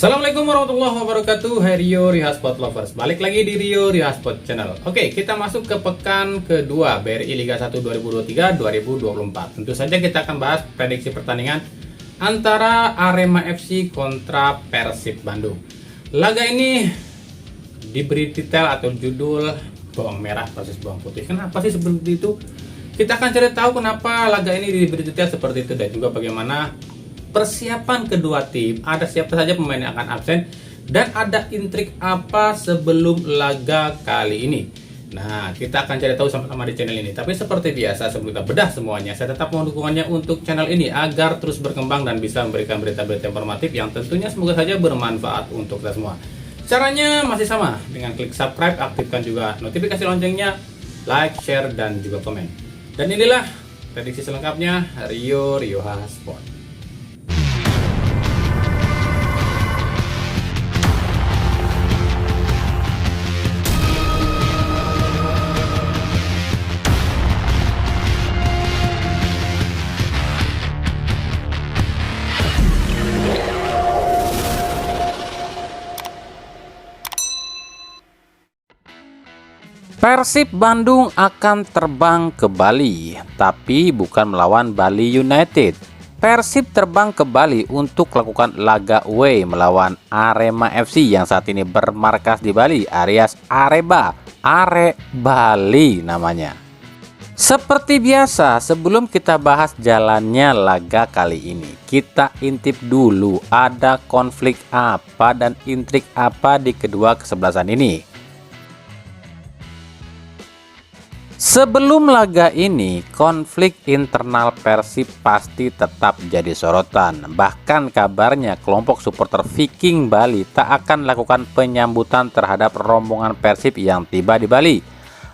Assalamualaikum warahmatullahi wabarakatuh. Hai Rio Rihasport Lovers, balik lagi di Rio Rihasport Channel. Oke, kita masuk ke pekan kedua BRI Liga 1 2023-2024. Tentu saja kita akan bahas prediksi pertandingan antara Arema FC kontra Persib Bandung. Laga ini diberi detail atau judul bawang merah versus bawang putih. Kenapa sih seperti itu? Kita akan cari tahu kenapa laga ini diberi detail seperti itu dan juga bagaimana persiapan kedua tim, ada siapa saja pemain yang akan absen, dan ada intrik apa sebelum laga kali ini. Nah, kita akan cari tahu sama-sama di channel ini. Tapi seperti biasa, sebelum kita bedah semuanya, saya tetap mohon dukungannya untuk channel ini agar terus berkembang dan bisa memberikan berita-berita informatif yang tentunya semoga saja bermanfaat untuk kita semua. Caranya masih sama, dengan klik subscribe, aktifkan juga notifikasi loncengnya, like, share, dan juga komen. Dan inilah prediksi selengkapnya Rio Rihasport. Persib Bandung akan terbang ke Bali, tapi bukan melawan Bali United. Persib terbang ke Bali untuk melakukan laga away melawan Arema FC yang saat ini bermarkas di Bali, alias Areba, Are Bali namanya. Seperti biasa, sebelum kita bahas jalannya laga kali ini, kita intip dulu ada konflik apa dan intrik apa di kedua kesebelasan ini. Sebelum laga ini, konflik internal Persib pasti tetap jadi sorotan. Bahkan kabarnya kelompok supporter Viking Bali tak akan melakukan penyambutan terhadap rombongan Persib yang tiba di Bali.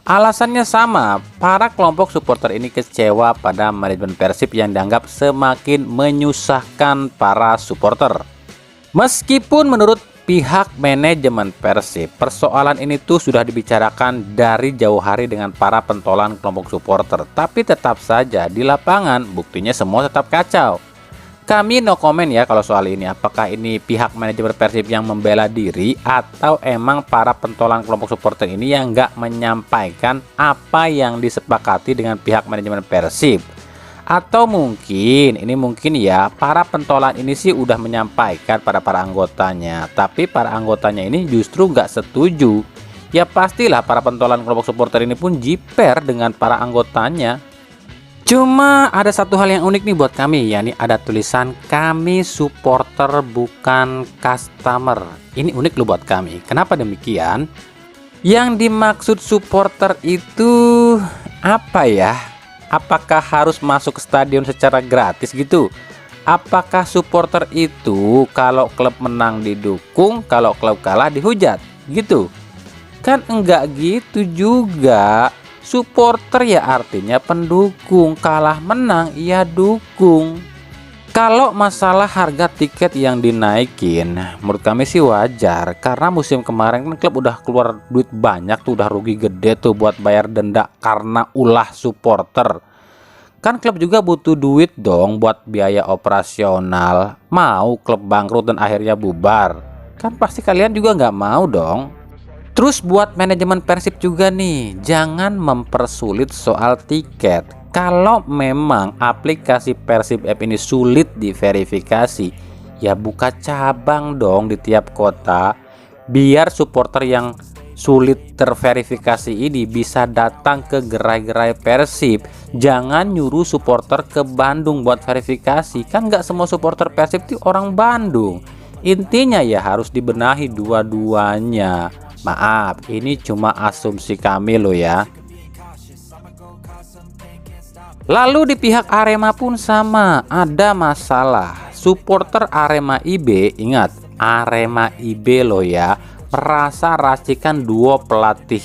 Alasannya sama, para kelompok supporter ini kecewa pada manajemen Persib yang dianggap semakin menyusahkan para supporter. Meskipun menurut pihak manajemen Persib, persoalan ini tuh sudah dibicarakan dari jauh hari dengan para pentolan kelompok supporter, tapi tetap saja di lapangan buktinya semua tetap kacau. Kami no comment ya kalau soal ini, apakah ini pihak manajemen Persib yang membela diri atau emang para pentolan kelompok supporter ini yang nggak menyampaikan apa yang disepakati dengan pihak manajemen Persib. Atau mungkin ya para pentolan ini sih udah menyampaikan pada para anggotanya, tapi para anggotanya ini justru nggak setuju. Ya pastilah para pentolan kelompok supporter ini pun jiper dengan para anggotanya. Cuma ada satu hal yang unik nih buat kami, yakni ada tulisan kami supporter bukan customer. Ini unik loh buat kami. Kenapa demikian? Yang dimaksud supporter itu apa ya? Apakah harus masuk ke stadion secara gratis gitu? Apakah supporter itu kalau klub menang didukung, kalau klub kalah dihujat gitu? Kan enggak gitu juga. Supporter ya artinya pendukung, kalah menang ya dukung. Kalau masalah harga tiket yang dinaikin, menurut kami sih wajar, karena musim kemarin kan klub udah keluar duit banyak tuh, udah rugi gede tuh buat bayar denda karena ulah supporter. Kan klub juga butuh duit dong buat biaya operasional. Mau klub bangkrut dan akhirnya bubar? Kan pasti kalian juga nggak mau dong. Terus buat manajemen Persib juga nih, jangan mempersulit soal tiket. Kalau memang aplikasi Persib App ini sulit diverifikasi, ya buka cabang dong di tiap kota, biar supporter yang sulit terverifikasi ini bisa datang ke gerai-gerai Persib. Jangan nyuruh supporter ke Bandung buat verifikasi, kan nggak semua supporter Persib itu orang Bandung. Intinya ya harus dibenahi dua-duanya. Maaf, ini cuma asumsi kami loh ya. Lalu di pihak Arema pun sama, ada masalah. Supporter Arema IB, ingat Arema IB loh ya, merasa racikan dua pelatih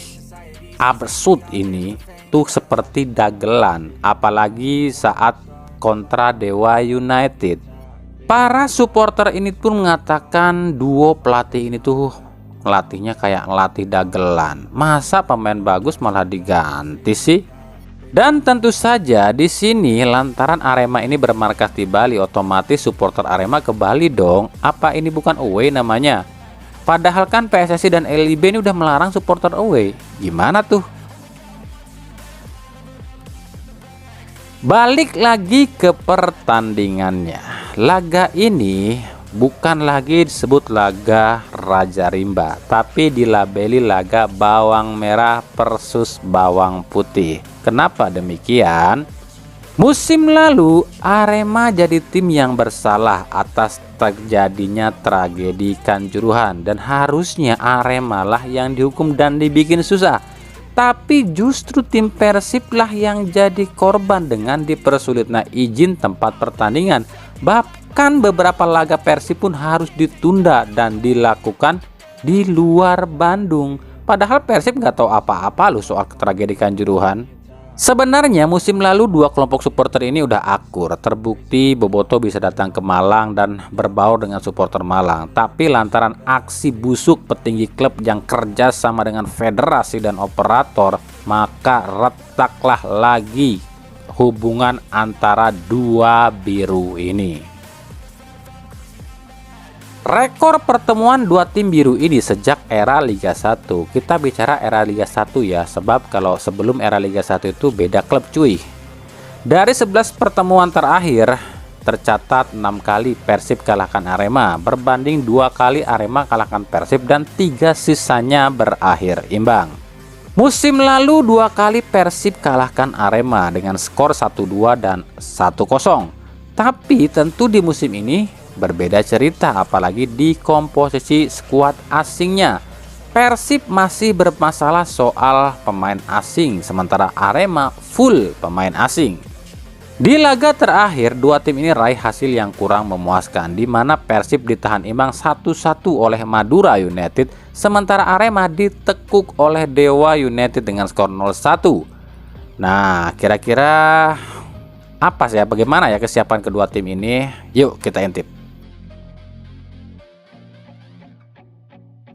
absurd ini tuh seperti dagelan, apalagi saat kontra Dewa United. Para supporter ini pun mengatakan duo pelatih ini tuh ngelatihnya kayak ngelatih dagelan. Masa pemain bagus malah diganti sih? Dan tentu saja di sini lantaran Arema ini bermarkas di Bali, otomatis supporter Arema ke Bali dong. Apa ini bukan away namanya? Padahal kan PSSI dan LIB ini udah melarang supporter away. Gimana tuh? Balik lagi ke pertandingannya. Laga ini bukan lagi disebut laga Raja Rimba, tapi dilabeli laga bawang merah versus bawang putih. Kenapa demikian? Musim lalu Arema jadi tim yang bersalah atas terjadinya tragedi Kanjuruhan, dan harusnya Arema lah yang dihukum dan dibikin susah. Tapi justru tim Persib lah yang jadi korban dengan dipersulitnya izin tempat pertandingan. Bahkan beberapa laga Persib pun harus ditunda dan dilakukan di luar Bandung. Padahal Persib nggak tahu apa-apa loh soal tragedi Kanjuruhan. Sebenarnya musim lalu dua kelompok supporter ini udah akur. Terbukti Boboto bisa datang ke Malang dan berbaur dengan supporter Malang. Tapi lantaran aksi busuk petinggi klub yang kerja sama dengan federasi dan operator, maka retaklah lagi hubungan antara dua biru ini. Rekor pertemuan dua tim biru ini sejak era Liga 1. Kita bicara era Liga 1 ya, sebab kalau sebelum era Liga 1 itu beda klub cuy. Dari 11 pertemuan terakhir tercatat 6 kali Persib kalahkan Arema, berbanding 2 kali Arema kalahkan Persib, dan 3 sisanya berakhir imbang. Musim lalu 2 kali Persib kalahkan Arema dengan skor 1-2 dan 1-0. Tapi tentu di musim ini berbeda cerita, apalagi di komposisi skuad asingnya. Persib masih bermasalah soal pemain asing, sementara Arema full pemain asing. Di laga terakhir, dua tim ini raih hasil yang kurang memuaskan, di mana Persib ditahan imbang 1-1 oleh Madura United, sementara Arema ditekuk oleh Dewa United dengan skor 0-1. Nah, kira-kira apa sih ya, bagaimana ya kesiapan kedua tim ini? Yuk kita intip.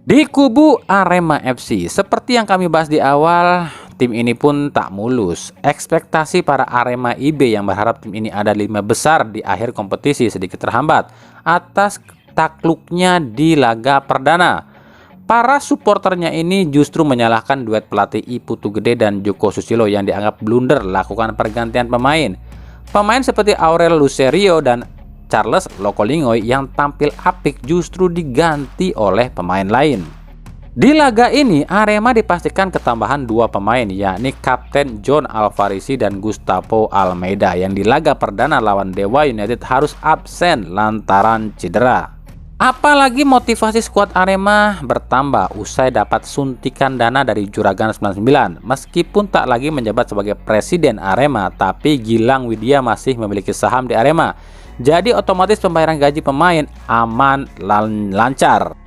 Di kubu Arema FC, seperti yang kami bahas di awal, tim ini pun tak mulus. Ekspektasi para Arema IB yang berharap tim ini ada 5 besar di akhir kompetisi sedikit terhambat atas takluknya di laga perdana. Para supporternya ini justru menyalahkan duet pelatih I Putu Gede dan Joko Susilo yang dianggap blunder lakukan pergantian pemain. Pemain seperti Aurel Lucerio dan Charles Lokolingoy yang tampil apik justru diganti oleh pemain lain. Di laga ini Arema dipastikan ketambahan 2 pemain, yakni Kapten John Alvarisi dan Gustavo Almeida, yang di laga perdana lawan Dewa United harus absen lantaran cedera. Apalagi motivasi skuad Arema bertambah usai dapat suntikan dana dari Juragan 99. Meskipun tak lagi menjabat sebagai presiden Arema, tapi Gilang Widya masih memiliki saham di Arema. Jadi otomatis pembayaran gaji pemain aman lancar.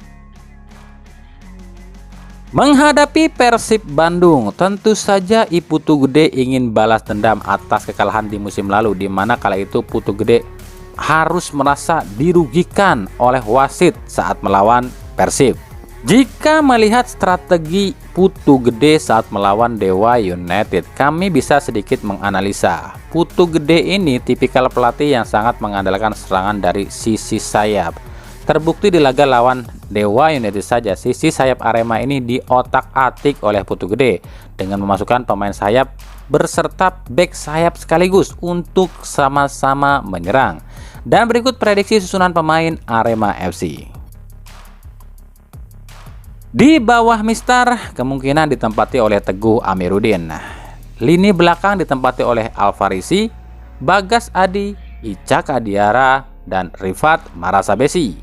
Menghadapi Persib Bandung, tentu saja I Putu Gede ingin balas dendam atas kekalahan di musim lalu, di mana kala itu Putu Gede harus merasa dirugikan oleh wasit saat melawan Persib. Jika melihat strategi Putu Gede saat melawan Dewa United, kami bisa sedikit menganalisa. Putu Gede ini tipikal pelatih yang sangat mengandalkan serangan dari sisi sayap. Terbukti di laga lawan Dewa United saja, sisi sayap Arema ini diotak-atik oleh Putu Gede dengan memasukkan pemain sayap berserta bek sayap sekaligus untuk sama-sama menyerang. Dan berikut prediksi susunan pemain Arema FC. Di bawah Mister kemungkinan ditempati oleh Teguh Amiruddin. Lini belakang ditempati oleh Alvarisi, Bagas Adi, Ica Kadiara, dan Rifat Marasabesi.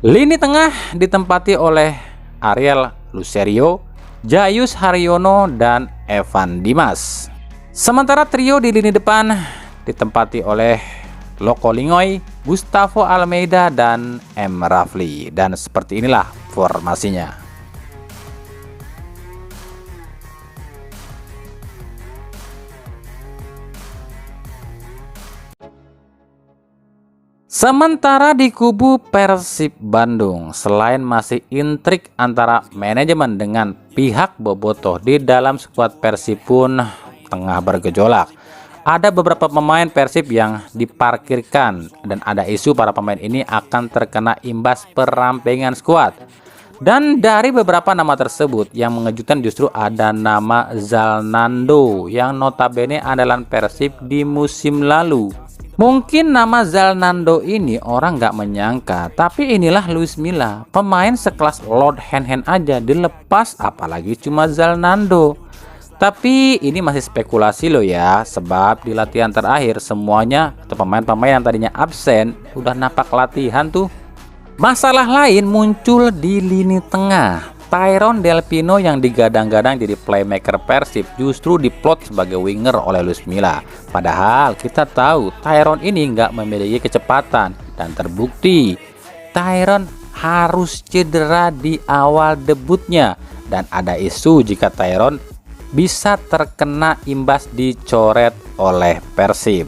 Lini tengah ditempati oleh Ariel Lucerio, Jayus Haryono, dan Evan Dimas. Sementara trio di lini depan ditempati oleh Lokolingoy, Gustavo Almeida, dan M. Rafli. Dan seperti inilah formasinya. Sementara di kubu Persib Bandung, selain masih intrik antara manajemen dengan pihak Bobotoh, di dalam skuad Persib pun tengah bergejolak. Ada beberapa pemain Persib yang diparkirkan dan ada isu para pemain ini akan terkena imbas perampengan skuad. Dan dari beberapa nama tersebut yang mengejutkan justru ada nama Zalnando yang notabene andalan Persib di musim lalu. Mungkin nama Zalnando ini orang nggak menyangka, tapi inilah Luis Milla, pemain sekelas Lord Hand aja dilepas, apalagi cuma Zalnando. Tapi ini masih spekulasi loh ya, sebab di latihan terakhir semuanya atau pemain-pemain yang tadinya absen udah napak latihan tuh. Masalah lain muncul di lini tengah. Tyrone Del Pino yang digadang-gadang jadi playmaker Persib justru diplot sebagai winger oleh Luis Milla. Padahal kita tahu Tyrone ini nggak memiliki kecepatan dan terbukti Tyrone harus cedera di awal debutnya dan ada isu jika Tyrone bisa terkena imbas dicoret oleh Persib.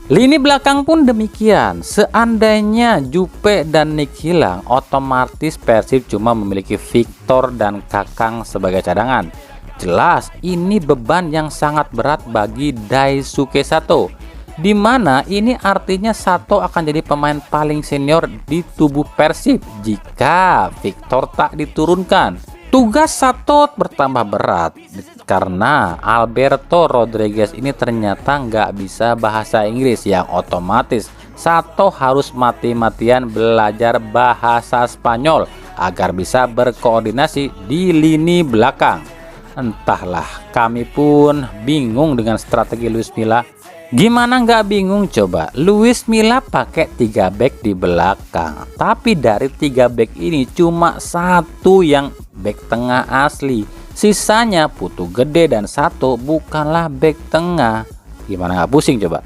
Lini belakang pun demikian. Seandainya Jupe dan Nick hilang, otomatis Persib cuma memiliki Victor dan Kakang sebagai cadangan. Jelas ini beban yang sangat berat bagi Daisuke Sato, di mana ini artinya Sato akan jadi pemain paling senior di tubuh Persib jika Victor tak diturunkan. Tugas Sato bertambah berat karena Alberto Rodriguez ini ternyata nggak bisa bahasa Inggris, yang otomatis Sato harus mati-matian belajar bahasa Spanyol agar bisa berkoordinasi di lini belakang. Entahlah, kami pun bingung dengan strategi Luis Milla. Gimana nggak bingung coba? Luis Milla pakai 3 back di belakang, tapi dari 3 back ini cuma satu yang back tengah asli, sisanya Putu Gede dan Sato bukanlah back tengah. Gimana nggak pusing coba?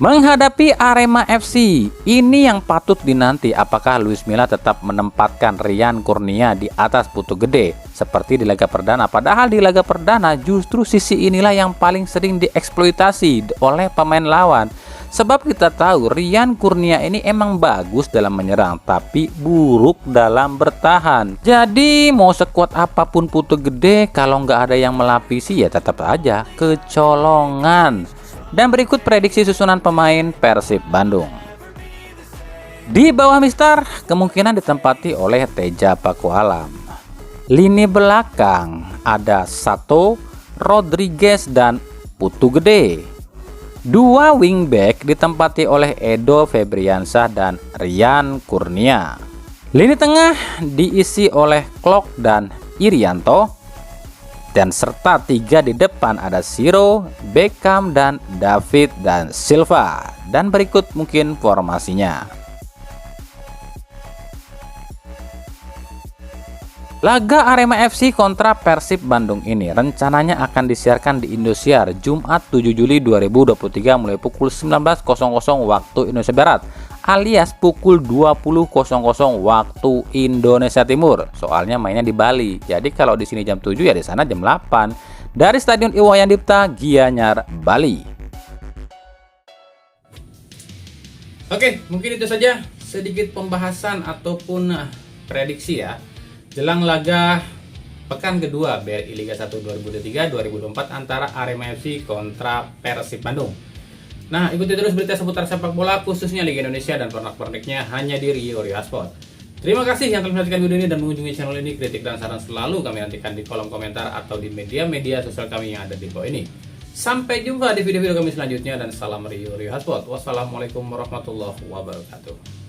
Menghadapi Arema FC, ini yang patut dinanti, apakah Luis Milla tetap menempatkan Rian Kurnia di atas Putu Gede seperti di laga perdana. Padahal di laga perdana justru sisi inilah yang paling sering dieksploitasi oleh pemain lawan. Sebab kita tahu Rian Kurnia ini emang bagus dalam menyerang tapi buruk dalam bertahan. Jadi mau sekuat apapun Putu Gede, kalau nggak ada yang melapisi ya tetap aja kecolongan. Dan berikut prediksi susunan pemain Persib Bandung. Di bawah Mister kemungkinan ditempati oleh Teja Pakualam. Lini belakang ada Sato, Rodriguez dan Putu Gede. 2 wingback ditempati oleh Edo Febriansyah dan Rian Kurnia. Lini tengah diisi oleh Klok dan Irianto. Dan serta 3 di depan ada Siro, Beckham, dan David dan Silva. Dan berikut mungkin formasinya. Laga Arema FC kontra Persib Bandung ini rencananya akan disiarkan di Indosiar Jumat 7 Juli 2023 mulai pukul 19.00 waktu Indonesia Barat alias pukul 20.00 waktu Indonesia Timur. Soalnya mainnya di Bali. Jadi kalau di sini jam 7 ya di sana jam 8 dari Stadion Iwayan Dipta, Gianyar, Bali. Oke, mungkin itu saja sedikit pembahasan ataupun prediksi ya jelang laga pekan kedua BRI Liga 1 2023-2024 antara Arema FC kontra Persib Bandung. Nah, ikuti terus berita seputar sepak bola khususnya Liga Indonesia dan pernak-perniknya hanya di Rio Sport. Terima kasih yang telah menonton video ini dan mengunjungi channel ini. Kritik dan saran selalu kami nantikan di kolom komentar atau di media-media sosial kami yang ada di bawah ini. Sampai jumpa di video-video kami selanjutnya dan salam Rio Sport. Wassalamualaikum warahmatullahi wabarakatuh.